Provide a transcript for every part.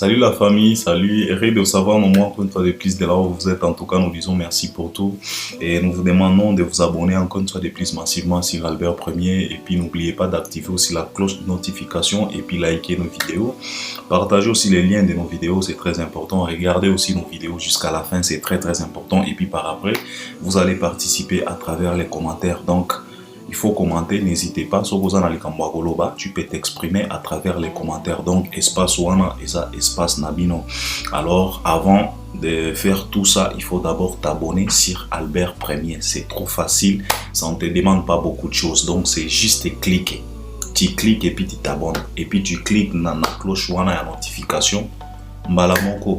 Salut la famille, salut, heureux de savoir au moins encore une fois de plus de là où vous êtes. En tout cas, nous disons merci pour tout et nous vous demandons de vous abonner encore une fois de plus massivement sur Albert Premier. Et puis n'oubliez pas d'activer aussi la cloche de notification et puis liker nos vidéos. Partagez aussi les liens de nos vidéos, c'est très important. Regardez aussi nos vidéos jusqu'à la fin, c'est très important. Et puis par après, vous allez participer à travers les commentaires. Donc, il faut commenter, n'hésitez pas. Tu peux t'exprimer à travers les commentaires. Donc, espace wana et ça, espace nabino. Alors, avant de faire tout ça, il faut d'abord t'abonner sur Albert Premier. C'est trop facile, ça ne te demande pas beaucoup de choses. Donc, c'est juste cliquer. Tu cliques et puis tu t'abonnes. Et puis, tu cliques dans la cloche wana à notification.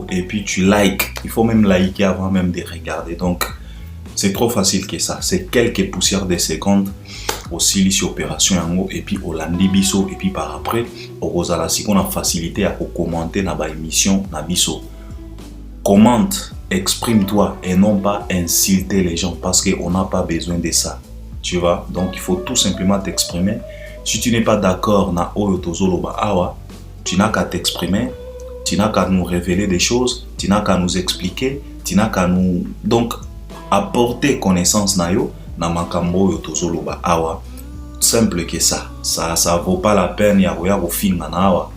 Et puis, tu likes. Il faut même liker avant même de regarder. Donc, c'est trop facile que ça. C'est quelques poussières de secondes. Aussi l'ici opération yango et puis au landi biso et puis par après au si on a facilité à commenter na ba émission na biso. Commente, exprime-toi et non pas insulter les gens parce qu'on n'a pas besoin de ça. Tu vois, donc il faut tout simplement t'exprimer. Si tu n'es pas d'accord na oyo tozoloba awa, tu n'as qu'à t'exprimer, tu n'as qu'à nous révéler des choses, tu n'as qu'à nous expliquer, tu n'as qu'à nous donc apporter connaissance na yo na makambo yo tozoloba awa. Simple que ça vaut pas la peine ya film na awa,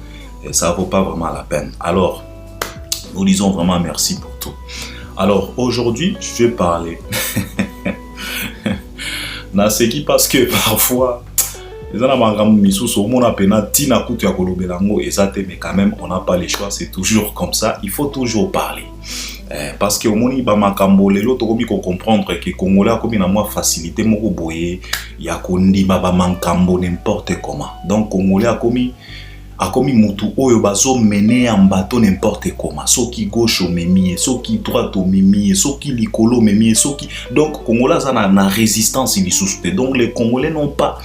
ça vaut pas vraiment la peine. Alors nous disons vraiment merci pour tout. Alors aujourd'hui je vais parler na ce qui parce que parfois les gens makambo misusu au mona pena tina kutu ya kolobela ngo ezate mais quand même on n'a pas le choix, c'est toujours comme ça, il faut toujours parler. Parce que au moni ba makambo lelo to komi ko comprendre que congolais a komi na moi facilité moko boye ya ko ndima ba makambo n'importe comment. Donc congolais a komi mutu oyo bazo mener en bateau n'importe comment. Soki gauche au memi, soki droite au memi, soki likolo memi, soki donc congolais ça na résistance ili sousouté. Donc les congolais n'ont pas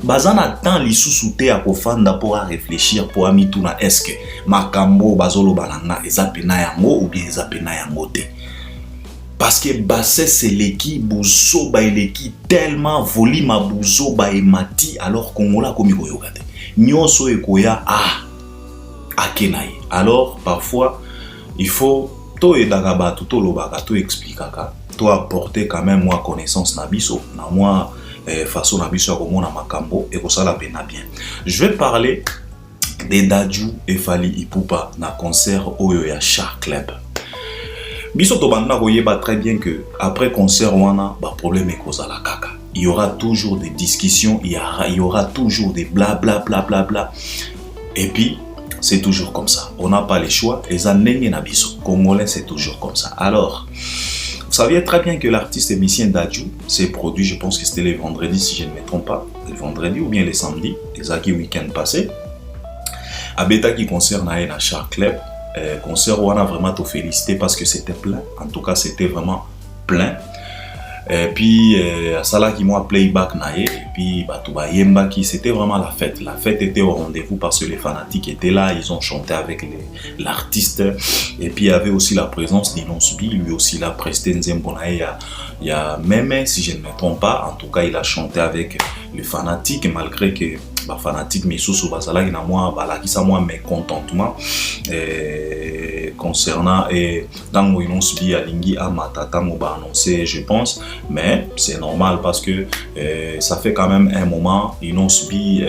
bazana temps li sousouté à kofanda pour réfléchir pour amituna est-ce que makambo bazolo balanga ezapena yango ou bien ezapena yango te. Parce que basse c'est l'équipe bouzo ba l'équipe tellement volume bouzo ba emati alors kongola komi koyoka te. Nyonso ekoya akenaye. Alors parfois il faut to edaka batu to lobaka to expliquer to apporter quand même moi connaissance na biso na moi façon na biso komona makambo et kosala pena bien. Je vais parler de Dadju et Fally Ipupa na concert oyo ya Shark Club. Biso to banda koyeba très bien que après concert wana ba problème ekozala kaka. Il y aura toujours des discussions, il y aura toujours des bla. Et puis c'est toujours comme ça. On n'a pas le choix et ça n'engé na biso. Congolais c'est toujours comme ça. Alors vous saviez très bien que l'artiste émissien Dadju s'est produit, je pense que c'était le vendredi si je ne me trompe pas, le vendredi ou bien le samedi, les week-end passé. À Beta qui concerne la Shark Club, concert où on a vraiment tout félicité parce que c'était plein, en tout cas c'était vraiment plein. Et puis ça là qui m'a playback naé et puis Batouba Yemba qui c'était vraiment la fête. La fête était au rendez-vous parce que les fanatiques étaient là, ils ont chanté avec l'artiste et puis il y avait aussi la présence d'Inonsbi, lui aussi il a presté Nzembonae, il y a même si je ne me trompe pas, en tout cas il a chanté avec les fanatiques malgré que les fanatiques mais sous basala qui na moi bala qui ça moi mécontentement concernant et dans Inonsbi Alingi Amatata Moba annoncé je pense. Mais c'est normal parce que ça fait quand même un moment ils n'ont subi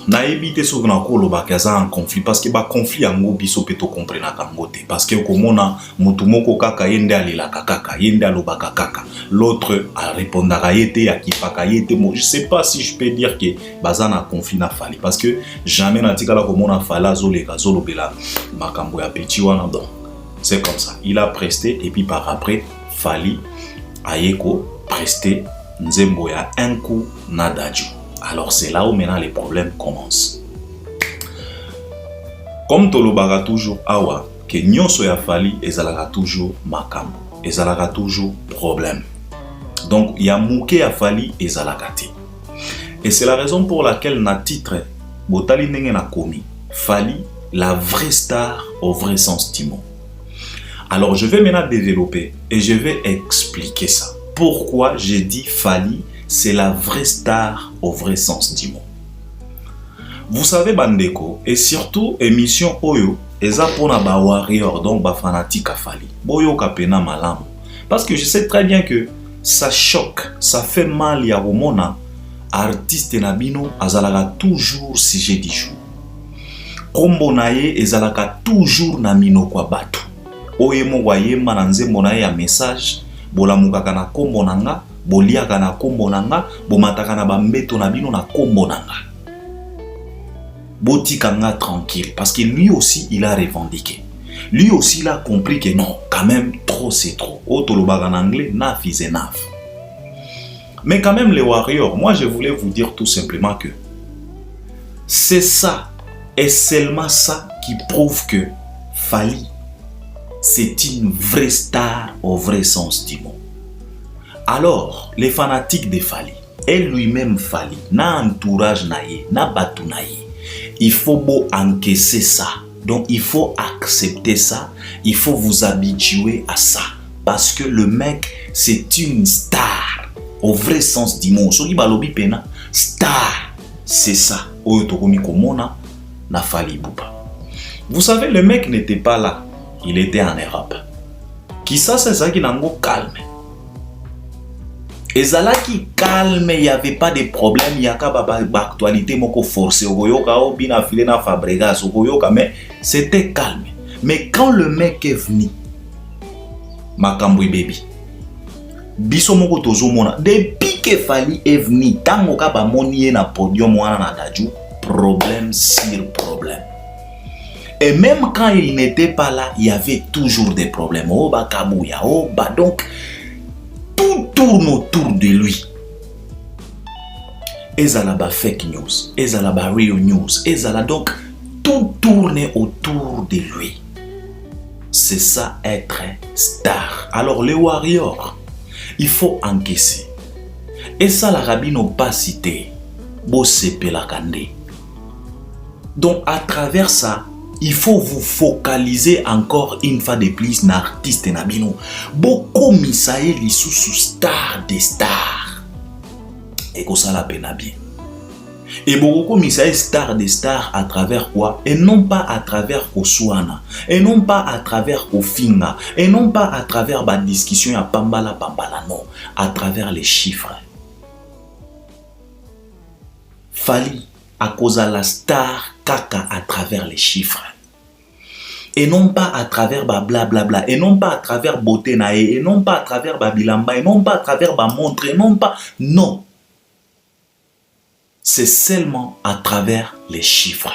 na évité ce qu'on a en conflit parce que ba conflit en biso peto comprendre kangote parce que comme on a mutumoko kaka yende alila kaka yende alobaka kaka l'autre a répondra yete akipaka yete moi je sais pas si je peux dire que bazana conflit na Fally parce que jamais na tikala comme on a Fally zoleka zolobela makambo ya petit wana donc c'est comme ça. Il a presté et puis par après, Fally Ayeko presté Nzembo ya un coup na Dadju. Alors c'est là où maintenant les problèmes commencent. Comme Tolobara toujours awa, que nyonso ya Fally ezalaka toujours makambo, ezalaka toujours problème. Donc il y a mouké à Fally ezalaka te. Et c'est la raison pour laquelle na titre Botali ndenge na komi Fally la vraie star au vrai sens du mot. Alors, je vais maintenant développer et je vais expliquer ça. Pourquoi j'ai dit Fally, c'est la vraie star au vrai sens du mot. Vous savez bandeko, et surtout émission Oyo, eza pona ba warrior, donc ba fanatique à Fally. Boyo kapena malam. Parce que je sais très bien que ça choque, ça fait mal ya romona artiste nabino azalaka toujours sujet du jour. Kombo naye ezalaka toujours na mino kwa batu. Oye mo wayemba na nzembo naye ya message, bolamukaka na kombo nanga, boliaka na kombo nanga, bomataka na bambeto na bino na kombo nanga. Botikanga tranquille, parce que lui aussi il a revendiqué. Lui aussi il a compris que non, quand même trop c'est trop. Otolobaga en anglais, naf is enough. Mais quand même les warriors, moi je voulais vous dire tout simplement que c'est ça, et seulement ça qui prouve que Fally, c'est une vraie star au vrai sens du mot. Alors, les fanatiques de Fally, et lui-même Fally, na entourage naye, na batu naye, il faut beau encaisser ça. Donc il faut accepter ça, il faut vous habituer à ça. Parce que le mec, c'est une star. Au vrai sens du mot. Soki balobi pena, star. C'est ça. Oyo tokomi komona na Fally Ipupa. Vous savez, le mec n'était pas là. Il était en Europe. Qui ça, c'est ça qui n'a pas calme. Et ça là qui calme, il n'y avait pas de problème. Il y a pas d'actualité moko forcé. Mais c'était calme. Mais quand le mec est venu, Makamboui baby, biso moko tozomona depuis que Fally est venu, tango ka ba moni na podium wana na daju, problème sur problème. Et même quand il n'était pas là, il y avait toujours des problèmes. Oh ba kabouya, oh ba donc tout tourne autour de lui. Ezala ba fake news, ezala ba real news, ezala donc tout tourne autour de lui. C'est ça être star. Alors les warriors, il faut encaisser. Et ça la rabino pas cité. Bosepe la kande. Donc à travers ça, il faut vous focaliser encore une fois de plus na artiste nabino. Beaucoup misaye li sous star des stars. Et que ça la peine bien. Et beaucoup misaye star des stars à travers quoi? Et non pas à travers Oswana. Et non pas à travers Ofinga. Et non pas à travers la discussion à Pambala Pambala. Non. À travers les chiffres. Fally à cause de la star kaka à travers les chiffres. Et non pas à travers blablabla, et non pas à travers beauté nae, et non pas à travers bilamba, et non pas à travers montre, et non pas, non. C'est seulement à travers les chiffres.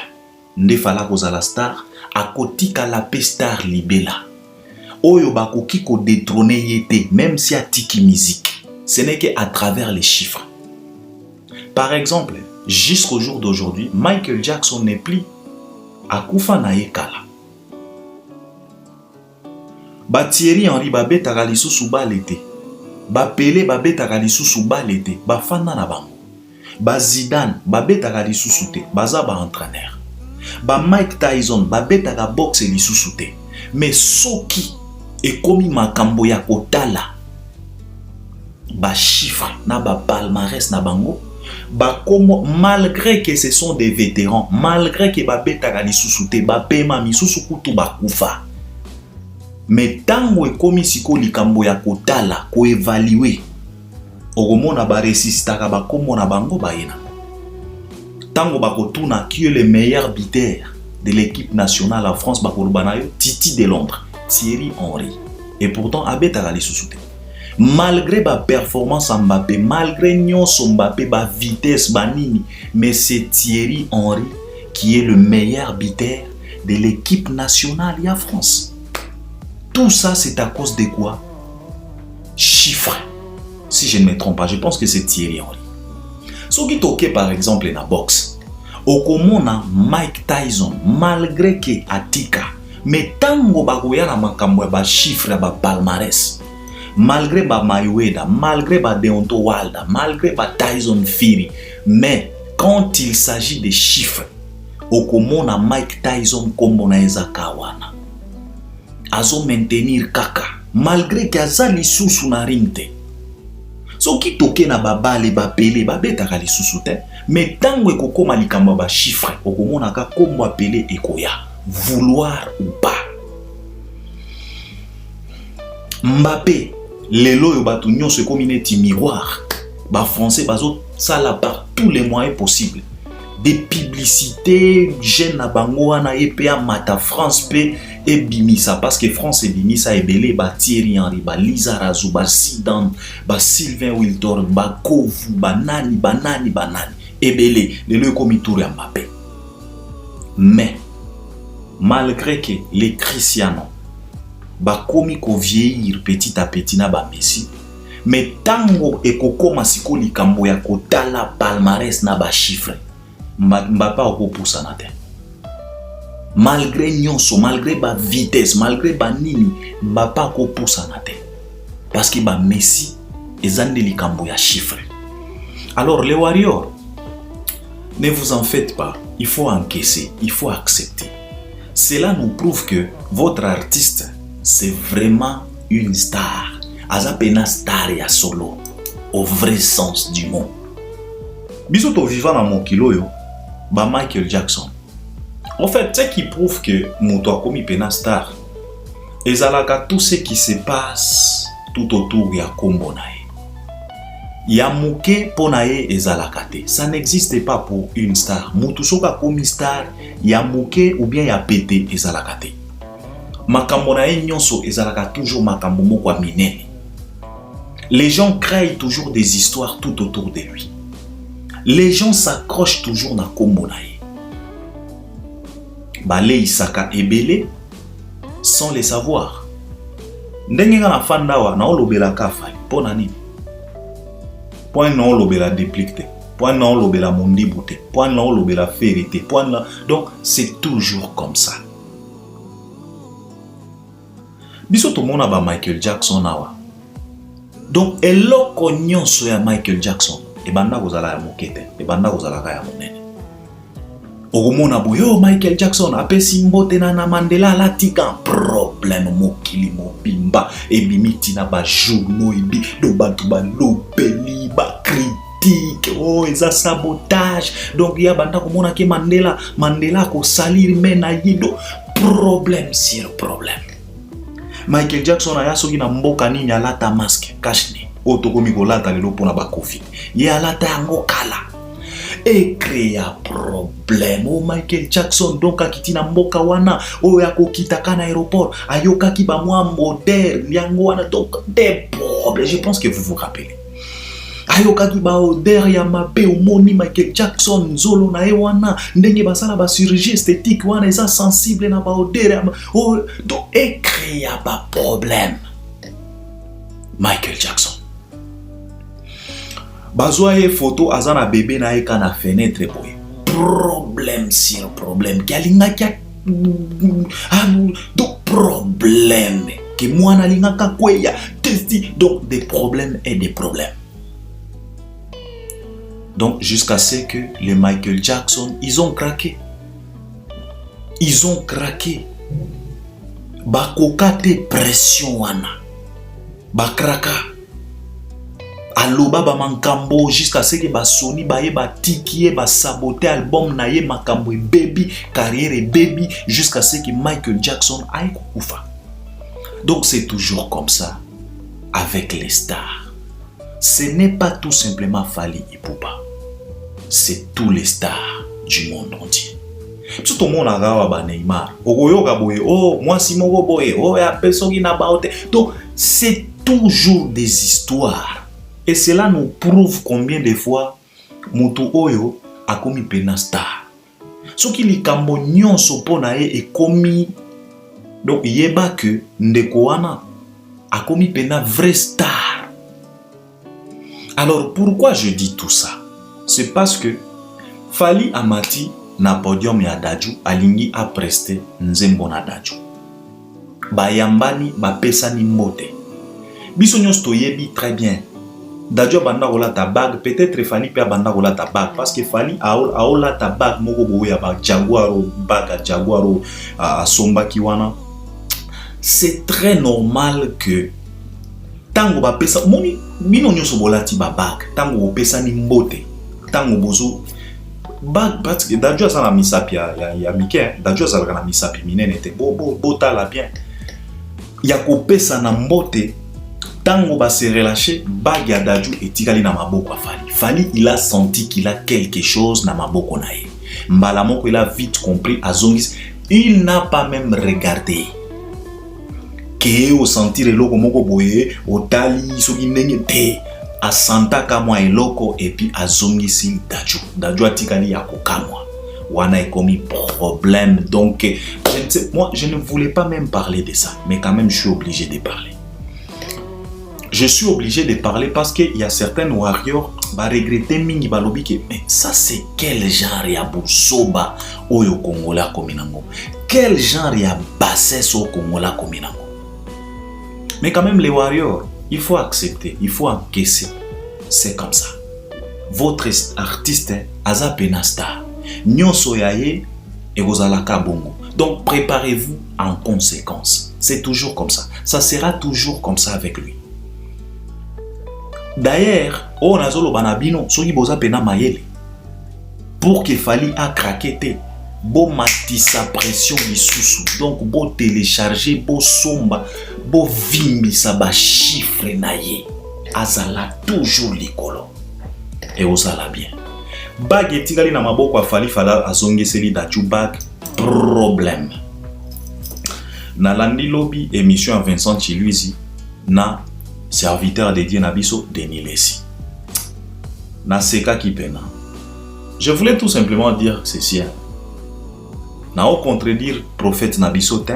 Ndefala koza la star, à kotika la star libela. Oyo bakoki ko détrôner yete, même si a tiki musique. Ce n'est qu'à travers les chiffres. Par exemple, jusqu'au jour d'aujourd'hui, Michael Jackson n'est plus à Koufa nae kala. Ba Thierry Henry ba betaka lisusu ba l'été. Ba Pelé ba betaka lisusu ba l'été. Ba fanda na bango. Ba Zidane ba betaka lisusu te. Baza ba entraîneur. Ba Mike Tyson ba betaka boxe lisusu te. Mais soki ekomi makambo ya kotala ba chiffre na ba palmarès na bango. Ba komo, malgré que ce sont des vétérans, malgré que ba betaka lisusu te, ba pema misusu kutu ba kufa. Mais tango ekomi siko likambo ya kotala ko évaluer okomona ba resistaka ba komo na bango bayena tango bakotuna qui est le meilleur buteur de l'équipe nationale en France bakoloba na yo Titi de Londres Thierry Henry et pourtant abetaka lisusu te malgré ba performance à Mbappé malgré nyonso Mbappé ba vitesse ba nini mais c'est Thierry Henry qui est le meilleur buteur de l'équipe nationale en France. Tout ça, c'est à cause de quoi? Chiffres. Si je ne me trompe pas, je pense que c'est Thierry Henry. Ce qui toque par exemple dans la boxe, au commun Mike Tyson, malgré que Atika, mais tango bagoya na makambo ba chiffre ba palmarès, malgré ba Mayweather, malgré ba Deontay Wilder, malgré ba Tyson Fury, mais quand il s'agit de chiffres, au commun Mike Tyson comme na ezakawana. Azo maintenir kaka malgré que azali sous na rimte So qui toke na babale bapele babetaka lisusu te, mais tango ekokoma likambo ba chiffre okomonaka kombo apele ekoya, vouloir ou pas. Mbappé lelo yo batu nyonso ekomi neti miroir, ba français bazo sala par tous les moyens possibles, des publicités jeune na bango wana EPA mata France pe et bimisa, parce que France et bimisa ebele ba Thierry Henry, ba Lisa Razou, ba Zidane, ba Sylvain Wiltord, ba Kovu, banani ebele lelo ekomi tour ya Mbappé. Mais malgré que les Cristiano ba komi ko vieillir petit à petit na ba Messi, mais tango ekokoma siko likambo ya kotala palmarès na ba chiffre, Mbappé okopousa na te. Malgré nyonso, malgré ba vitesse, malgré ba nini, Mbappé okopousa na te. Parce que ba Messi ezande likambo ya chiffre. Alors les Warriors, ne vous en faites pas, il faut encaisser, il faut accepter. Cela nous prouve que votre artiste, c'est vraiment une star. Azapena star ya solo, au vrai sens du mot. Bisoto vivant dans mon kilo yo, ba Michael Jackson. En fait, ce qui prouve que Moto a commis pena star, ezalaka tout ce qui se passe tout autour ya kombo na ye. Ya moke pona ye ezalaka te. Ça n'existe pas pour une star. Moto soka komi star, ya moke ou bien ya pété ezalaka te. Makambo na ye nyonso ezalaka toujours makambo moko minene. Les gens créent toujours des histoires tout autour de lui. Les gens s'accrochent toujours na kombo na ye. Bale isaka ebele sans le savoir. Ndenge nga na fandawa na olobela kafa pona nini? Point na olobela dépliqué. Point na olobela mondibu te. Point na olobela vérité. Point na... Donc c'est toujours comme ça. Biso to mona ba Michael Jackson awa. Donc eloko nyonso ya Michael Jackson ebanda kozala ya mokete, ebanda kozala ya monene. Okomona boyo Michael Jackson apesi mbote na Mandela latika problème mokili mobimba ebimiti na ba journaux ebi do bantu ba lobeli ba critique oh eza sabotage. Donc ya banda komona ke Mandela ko salir mena yido problème sur problème. Michael Jackson aya soki na mboka nini alata masque kashne otokomi kolata lelo pona ba Covid ye alata yango kala et créa problème. Oh Michael Jackson donc akiti na mboka wana o ya kokitaka na aéroport ayoka ki ba mwa moderne yango wana, donc des problèmes. Je pense que vous vous rappelez ayoka ki ba odeur ya mabe omoni Michael Jackson nzolo na e wana ndenge basala ba chirurgie esthétique wana eza sensible na ba odeur oh donc et créa ba problème. Michael Jackson bazwa photo azana bébé na eka na fenêtre boy, problème sur problème kalinga kya donc problème que mwana lingaka kweya testi, donc des problèmes et des problèmes. Donc jusqu'à ce que les Michael Jackson ils ont craqué. Ils ont craqué. Bakokate pression wana. Bakraka. Aloba ba mankambo jusqu'à ce que ba Sony ba ye ba tikiye ba saboter album na ye makambo e baby, carrière e baby, jusqu'à ce que Michael Jackson aille kufa. Donc c'est toujours comme ça avec les stars. Ce n'est pas tout simplement Fally Ipupa. C'est tous les stars du monde entier. Tout le monde a ba Neymar. Oh, moi si mon boy, oh ya personne qui n'a pas. Donc c'est toujours des histoires. Et cela nous prouve combien de fois Moto Oyo a commis pena star. Ce qui li kambo nyonso pona e commis. Donc yeba que ndeko wana a commis pena vrai star. Alors pourquoi je dis tout ça? C'est parce que Fally Amati na podium ya Daju alingi a presté nzembo na Daju. Bayambani bapesani mbote. Biso nyonso toyebi très bien. Daju banda kola ta bague, peut-être Fally pe banda kola ta bague parce que Fally aola ta bague moko boya ba Jaguaro bague Jaguaro a somba kiwana. C'est très normal que tango ba pesa moni bino nyoso bolati ba bag tango pesa ni mbote tango bozo bag parce que Dadju ça la misapi ya Mickey Dadju ça la misapi minene te bo tala bien ya ko pesa na mbote tango ba se relâcher bag ya Dadju etikali na maboko ya Fally il a senti qu'il a quelque chose na maboko na ye mbala moko il a vite compris azongis il n'a pas même regardé que au sentir eloko moko boye otali soki ndenge te asanta kamwa eloko et puis azongisi Dadju atikali ya kokamwa wana ekomi problème donc je ne voulais pas même parler de ça mais quand même je suis obligé de parler. Je suis obligé de parler parce qu'il y a certains warriors qui regrettent mingi balobi que mais ça c'est quel genre ya busoba oyo Kongola kominango, quel genre ya bassesse au Kongola kominango. Mais quand même les warriors, il faut accepter, il faut encaisser. C'est comme ça. Votre artiste aza penasta. Nyonso yaye et ozalaka bongo. Donc préparez-vous en conséquence. C'est toujours comme ça. Ça sera toujours comme ça avec lui. D'ailleurs, on a zolo banabino soki boza pena mayele. Pour que Fally a craqué te. Bo matisa pression lisusu. Donc bo télécharger, bo somba, bo vimbi sa ba chiffre naye. Azala toujours likolo. Et osala bien. Bag etikali na maboko Fally azongeseli Dadju bag problème. Na landi lobby émission à Vincent Chiluizi na serviteur dédié na biso Denis Lessi. Na seka kipena. Je voulais tout simplement dire ceci. Na au contredire prophète na biso te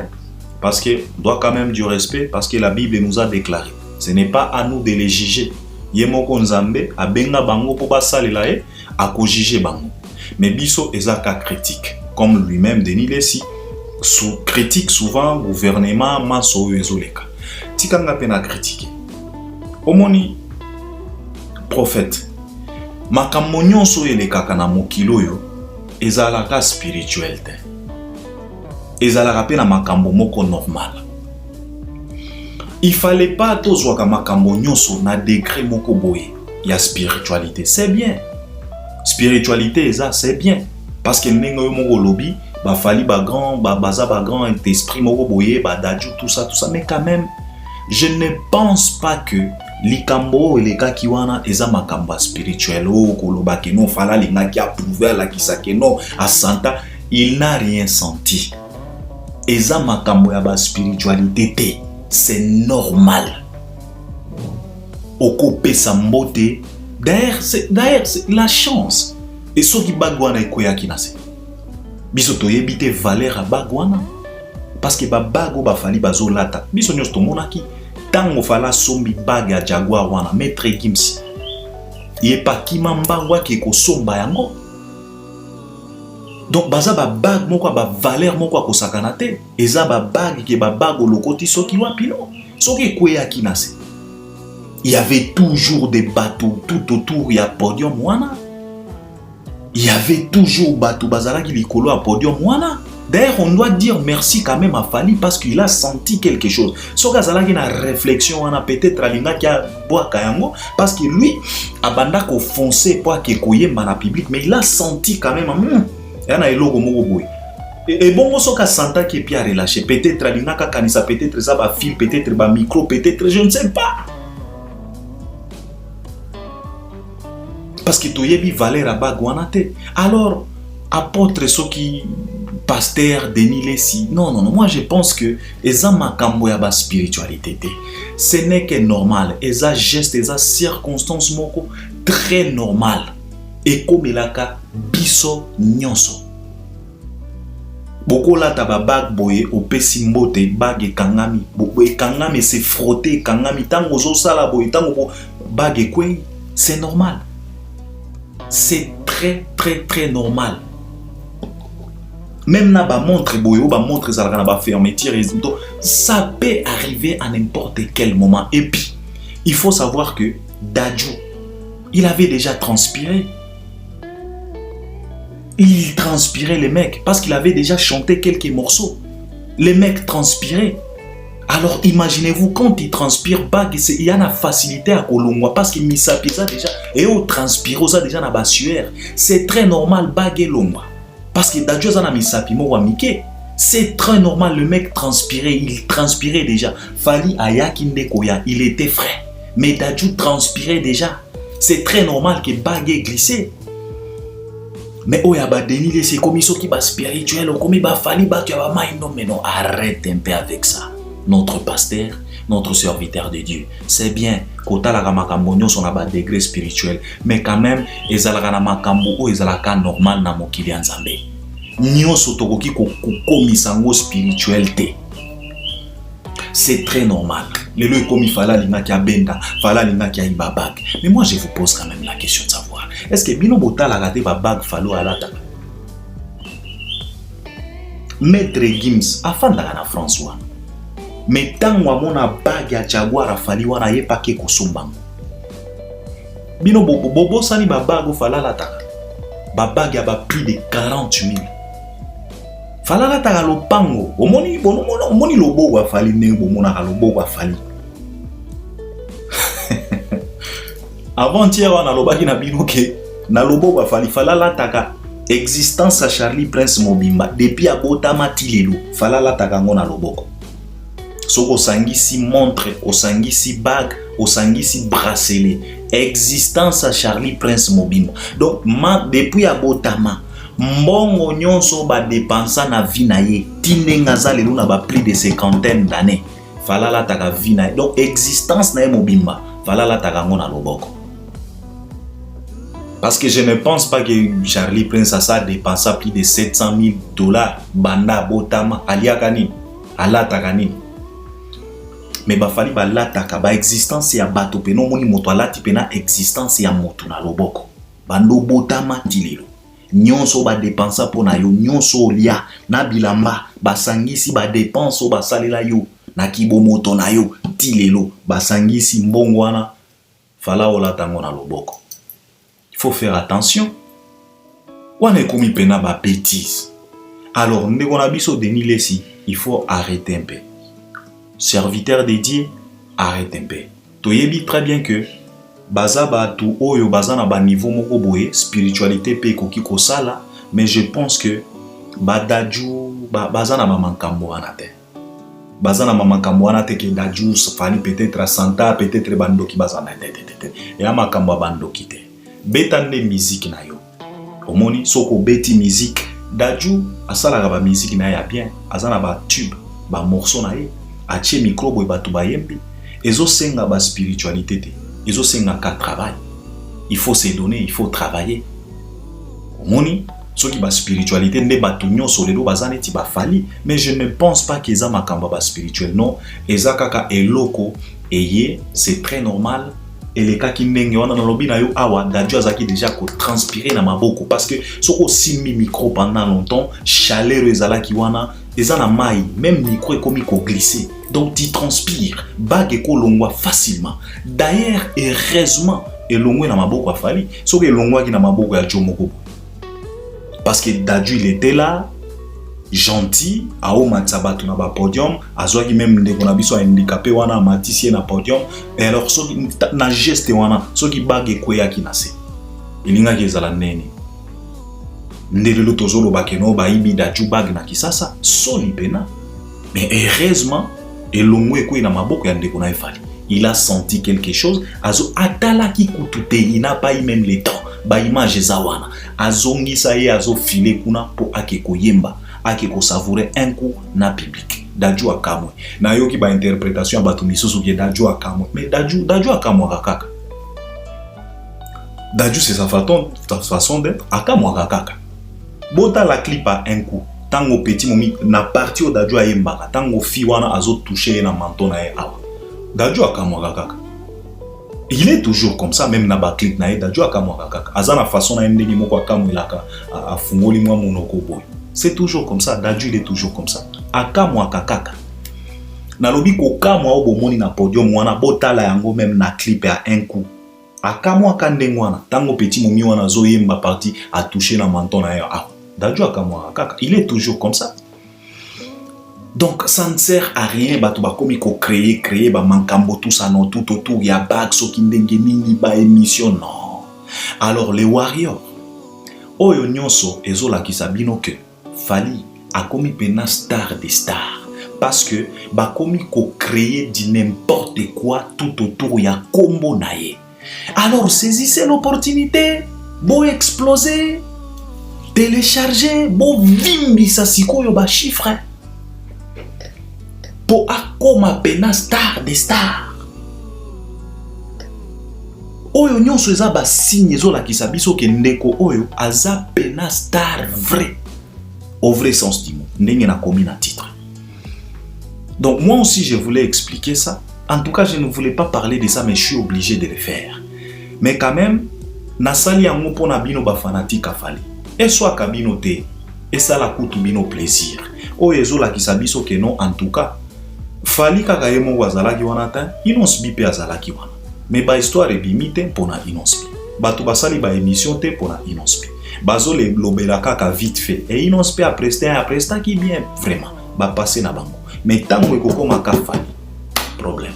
parce que doit quand même du respect parce que la Bible nous a déclaré. Ce n'est pas à nous de les juger. Yemoko nzambe abenga bango po basalela e ako juger bango. Mais biso ezaka critique comme lui-même Denis Lessi critique souvent gouvernement maso ezoleka. Tikanga pena critiquer. Omoni prophète makambo nyonso elekaka na mokilo yo ezalaka spirituel te. Ezalaka pe na makambo moko normal. Il fallait pas tozwaka makambo nyonso na degré moko boye ya spiritualité. C'est bien. Spiritualité eza c'est bien parce que ndenge yo moko lobi ba Fally ba grand ba baza ba grand esprit moko boye ba Dadju tout ça mais quand même je ne pense pas que likambo eleka kiwana eza makamba spirituel o koloba ke non fala linga ki approuver la kisake non à santa il n'a rien senti eza makambo ya ba spiritualité te c'est normal oko pesa mbote d'ailleurs c'est la chance et so ki bagwana ekoya kinase biso toyebi te valeur a bagwana parce que ba bago ba Fally bazolata biso nyos to monaki tango fala sombi baga ya Jaguar wana maître Gims ye pa kimambangwa ke ko somba yango donc baza ba bag moko ba valeur moko ko sakana te eza ba bag ke ba bago lokoti soki wapino soki kweya kinase il y avait toujours des bateaux tout autour ya podium wana il y avait toujours bateau bazala ki likolo à podium wana. D'ailleurs, on doit dire merci quand même à Fally parce qu'il a senti quelque chose. So gazala ki na réflexion wana peut-être alinga ki a boa kayango parce que lui abanda ko foncer pour que koyemba na public mais il a senti quand même yana eloko moko boy. Et bon so ka santa ki puis a relâché peut-être alinga ka kanisa peut-être ça ba fil peut-être ba micro peut-être je ne sais pas. Parce que toyebi valeur à bagwana te. Alors apôtre soki pasteur Denis Lessi. Non, moi je pense que eza makambo ya ba spiritualité te. Ce n'est que normal. Eza geste, eza circonstance moko très normal. Et comme elaka biso nyonso. Boko la taba bag boye opesi mbote bag ekangami. Boko ekangami se frotter ekangami tango zo sala boye tango bag ekwe, c'est normal. C'est très normal. Même na ba montre boyo ba montre ça na ba fermeture ça peut arriver à n'importe quel moment et puis il faut savoir que Dadju il avait déjà transpiré. Il transpirait les mecs parce qu'il avait déjà chanté quelques morceaux. Les mecs transpiraient. Alors imaginez-vous quand il transpire bag, il y a une facilité à kolongwa parce qu'il misapi ça déjà et au transpire ça déjà na basueur. C'est très normal bag et longwa parce que dadjo ça na misapi mo wa mike. C'est très normal, le mec transpirait, il transpirait déjà. Fali ayaki ndekoya, il était frais. Mais dadjo transpirait déjà. C'est très normal que bag ait glissé. Mais oh yaba dénilé c'est comme ça qui va spirituel, comme il va fali ba tu vas non mais non, arrête un peu avec ça. Notre pasteur, notre serviteur de Dieu, c'est bien kota la makambo nyonso na ba degré spirituel, mais quand même ezalaka na makambo o ezalaka normal na mokili nzambe. Nyonso tokoki kokomisa ngo spiritualité. C'est très normal. Lelo comme il fallait linga ki abenda, fallait linga ki ibabag. Mais moi je vous pose quand même la question de savoir, est-ce que bino bota la gade babag falo alata? Maître Gims afanda na François. Mais tant mona bag ya Jaguar fali wana ye pake kosombango. Bino bobo sani babag fala la ta. Babag ya ba plus de 40 000. Fala la ta lo pango. Omoni lobo wa fali nengo mona lobo wa fali. Avant-hier wana lobaki na bino ke na lobo wa fali fala la ta existence à Charlie Prince Mobimba depuis abotama tilelo fala la ta ngo na loboko. Soko sangisi montre, osangisi bag, osangisi bracelet. Existence à Charlie Prince Mobimba. Donc, depuis abotama, mbongo nyonso ba dépensa na vie na ye. Tinenga za lelo na ba plus de 50 d'années. Fala la taka vie na ye. Donc, existence na ye Mobimba. Fala la taka ngona loboko. Parce que je ne pense pas que Charlie Prince a dépensé plus de 700 000 $. Banda botama, alia kanini, ala takanini. Mais ba fali ba lataka ba existence ya bato pe no moni moto alati pe na existence ya moto na loboko bando botama tilelo nyonso ba dépensa pona yo nyonso lia na bilamba basangisi ba dépense ba salela yo na kibo moto na yo tilelo basangisi mbongo wana fala olata ngo na loboko. Il faut faire attention. Wana komi pena ba bêtise. Alors ndeko na biso Denis Lesi, il faut arrêter un peu. Serviteur dédié, arrête un peu. Toyebi très bien que baza batu oyo baza na ba niveau moko boye spiritualité pe koki ko sala, mais je pense que badaju baza na mamankambo wana te. Baza na mamankambo wana te ke daju fali peut-être santa peut-être bandoki baza na te. Et ya makambo bandoki te. Betande musique na yo. Omoni soko beti musique daju asala ba musique na ya bien, azana ba tube, ba morceau na ye. Ache microbe batu bayembi ezo senga ba spiritualité te ezo senga ka travail. Il faut se donner, il faut travailler. Omoni soki ba spiritualité nde batu nyonso lelo bazane ti ba fali, mais je ne pense pas que eza makamba ba spirituel, non, eza kaka eloko eye, c'est très normal. Et les cas qui n'engagent wana na lobi na yo awa dadjo azaki déjà ko transpirer na maboko parce que soko simi micro pendant longtemps chaleur ezalaki wana eza na mai, même micro ekomi ko glisser. Donc tu transpires, bag eko longwa facilement. D'ailleurs heureusement elongwe na maboko afali, soko elongwa ki na maboko ya Jomoko. Parce que dadjo il était là gentil, ao matsabatu na ba podium, azwaki même ndeko na biso handicapé wana matisier na podium, et alors so na geste wana, so ki bag ekweyaki na se. Ilinga ki ezala nene. Ndelelo tozolo bakeno ba ibi dadju bag na kisasa, soli pena. Mais heureusement, elongwe ekwe na maboko ya ndeko na efali. Il a senti quelque chose, azo atala ki kutute, il n'a pas eu même le temps, ba image zawana. Azongisa ye azo file kuna po akeko yemba. Ake ko savourer un coup na public. Dadju akamwe. Na yoki ba interprétation ya batu misusu ki dadju akamwe. Mais dadju akamwe kaka. Dadju c'est sa façon d'être. Akamwe kaka. Bota la clip à un coup. Tango petit momi na parti o dadju ayembaka. Tango fi wana azo toucher na menton na ye awa. Dadju akamwe kaka. Il est toujours comme ça, même na ba clip na ye dadju akamwe kaka. Azana façon na ndenge moko akamwe laka afungoli mwa monoko boy. C'est toujours comme ça, dadju il est toujours comme ça. Akamwa kakaka. Nalobi ko kamwa obo moni na podium wana botala yango même na clip à un coup. Akamwa kandengwana tango petit momi wana zo yemba parti a toucher na menton na ya. Dadju akamwa kakaka. Il est toujours comme ça. Donc ça ne sert à rien bato ba komi ko créer ba mankambo tout ça non tout autour ya bag so kindenge nini ba émission non. Alors les warriors oyo nyonso ezola kisabino que Fally a komi pena star des stars parce que ba komi ko créer du n'importe quoi tout autour ya kombo naye. Alors saisissez l'opportunité, bo exploser, télécharger, bo vimbi sa sikoyo ba chiffre. Pour akoma pena star des stars. Oyo nyonso eza ba signe ezola kisabiso ke ndeko oyo aza pena star vrai. Au vrai sens du mot. Ndenge na komi na titre. Donc moi aussi je voulais expliquer ça. En tout cas je ne voulais pas parler de ça mais je suis obligé de le faire. Mais quand même nasali yango pona bino ba fanatique a Fally. Et soit kabino te et ça la kutu bino plaisir. Oyo ezola kisabiso ke non en tout cas Fally kaka yemo wazalaki wana ta inosbi pe azalaki wana. Mais ba histoire ebimite pona inosbi. Bato basali ba émission te pona inosbi. Bazo le lobela kaka vite fait et inosbi après qui bien vraiment ba passer na bango. Mais tango ekokoma ka Fally problème.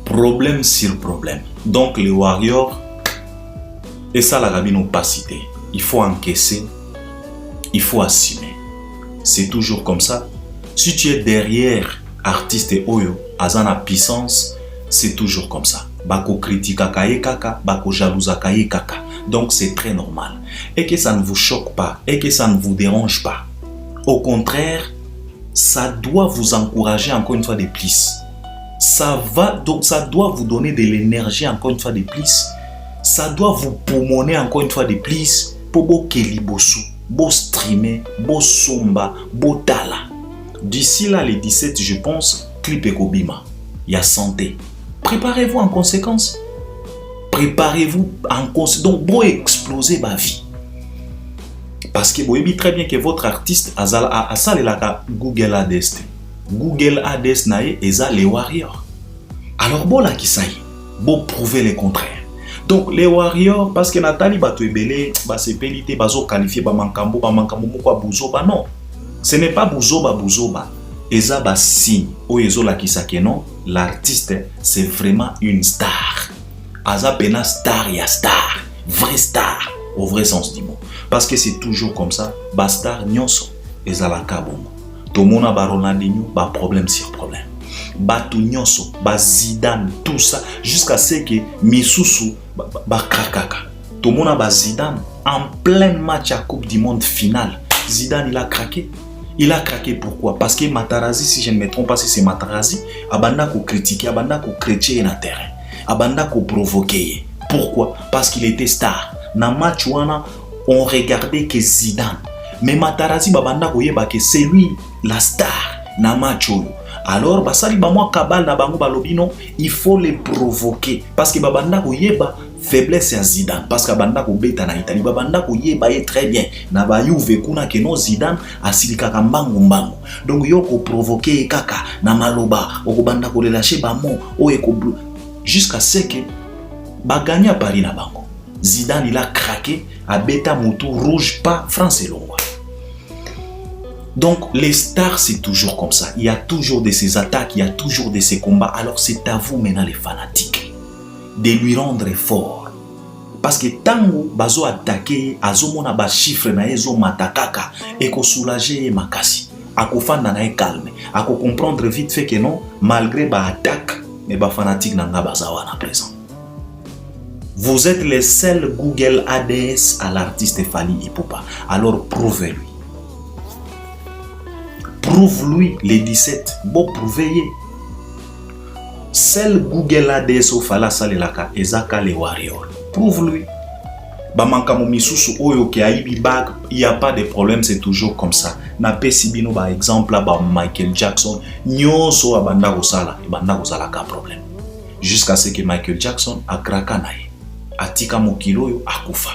Problème sur problème. Donc les warriors et ça la rabino pas cité. Il faut encaisser, il faut assumer. C'est toujours comme ça. Si tu es derrière artiste oyo, azana puissance, c'est toujours comme ça. Bako critica kaye kaka, bako jalousa kaye kaka. Donc c'est très normal. Et que ça ne vous choque pas, et que ça ne vous dérange pas. Au contraire, ça doit vous encourager encore une fois de plus. Donc ça doit vous donner de l'énergie encore une fois de plus. Ça doit vous poumonner encore une fois de plus pour bo kelibosu, bo streamer, bo somba, bo tala. D'ici là, les 17, je pense, clip Ekobima. Il y a santé. Préparez-vous en conséquence. Préparez-vous en conséquence. Donc, vous exploser ma vie. Parce que vous savez très bien que votre artiste a ça Google Ads. Google Ads nae eza les warriors. Alors, bon là qui ça y est. Bon prouver le contraire. Donc, les warriors, parce que Nathalie Bato Ebele, c'est pelité, bazo qualifié, mankambo, mokwa buzoba, non. Ce n'est pas Bouzoba. Eza ba signe. O ezo la kisake non. L'artiste, c'est vraiment une star. Aza pena star ya star. Vrai star. Au vrai sens du mot. Parce que c'est toujours comme ça. Ba star nyonso. Eza la kabongo. Tomona ba Ronaldinho. Ba problème sur problème. Ba tout nyonso. Ba Zidane. Tout ça. Jusqu'à ce que Misusu. Ba krakaka. Tomona ba Zidane. En plein match à Coupe du Monde finale. Zidane, il a craqué. Il a craqué pourquoi? Parce que Matarazzi, si je ne me trompe pas, si c'est Matarazzi, abanda ko critiquer, abanda ko critiquer na terrain, abanda ko provoquer. Pourquoi? Parce qu'il était star. Na match wana, on regardait que Zidane. Mais Matarazzi babanda ko yeba que c'est lui la star na match oyo. Alors basali ba moi kabal na bango balobino, il faut les provoquer parce que babanda ko yeba faiblesse à Zidane parce que banda ko beta na Italie banda ko yeba très bien na ba Juve kuna ke no Zidane asilika kambango mbango donc yo ko provoquer kaka na maloba o banda ko relâcher ba mo o e ko jusqu'à ce que ba gagner à Paris na bango. Zidane il a craqué à beta moto rouge pas France et Longwa. Donc les stars c'est toujours comme ça, il y a toujours de ces attaques, il y a toujours de ces combats. Alors c'est à vous maintenant les fanatiques de lui rendre fort. Parce que tango bazo attaquer azomona ba chiffre na ezo matakaka et ko soulager makasi. Ako fanda na calme, ako comprendre vite fait que non malgré ba attaque mais ba fanatique nanga bazawa na présent. Vous êtes les seuls Google Ads à l'artiste Fally Ipupa. Alors prouvez-lui. Prouve-lui les 17. Bon prouvez-y. Seul Google Ads au Fala Salelaka ezaka les warriors. Prouve-lui. Bamanka misusu oyo ke aibi bag, il y a pas de problème, c'est toujours comme ça. Na pesibino ba exemple ba Michael Jackson, nyonso abanda kosala, ebanda kosala ka problème. Jusqu'à ce que Michael Jackson a kraka nae. Atika mokilo yo akufa.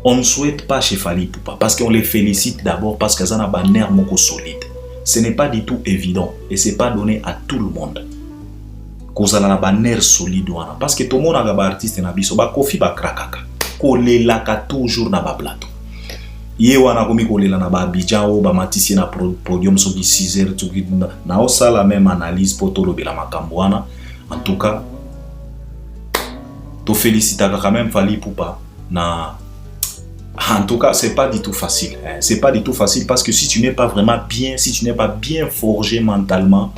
On ne souhaite pas chez Fally Ipupa parce qu'on les félicite d'abord parce qu'ils ont un banner moko solide. Ce n'est pas du tout évident et c'est pas donné à tout le monde. Qu'on a un banner solide parce que tout le monde a un artiste na biso ba kofi ba krakaka. Ko le laka toujours na ba plateau. ye wana komi kolela na ba Abidjan o ba matisi na podium soki 6h tuki na osa la même analyse pour tolobela makambo wana. En tout cas to félicitaka quand même Fally Ipupa na. En tout cas, c'est pas du tout facile. Hein. C'est pas du tout facile parce que si tu n'es pas vraiment bien, si tu n'es pas bien forgé mentalement,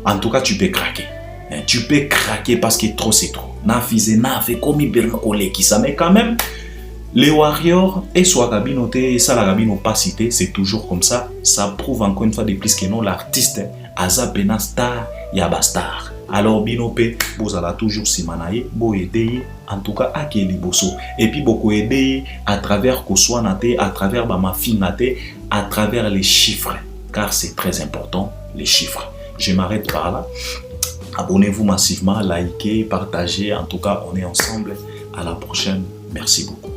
en tout cas, tu peux craquer. Hein. Tu peux craquer parce que trop c'est trop. Na fise na fait comme il qui ça, mais quand même, les Warriors et soit Gabinoté et ça la Gabino pas cité, c'est toujours comme ça. Ça prouve encore une fois de plus que non l'artiste Aza Pena star yaba star. Alors Binope, vous allez toujours simanaye, vous aider en tout cas à Kelly Bosso. Et puis beaucoup aider à travers Koswanate, à travers Bamafinate, à travers les chiffres. Car c'est très important, les chiffres. Je m'arrête par là. Abonnez-vous massivement, likez, partagez. En tout cas, on est ensemble. À la prochaine. Merci beaucoup.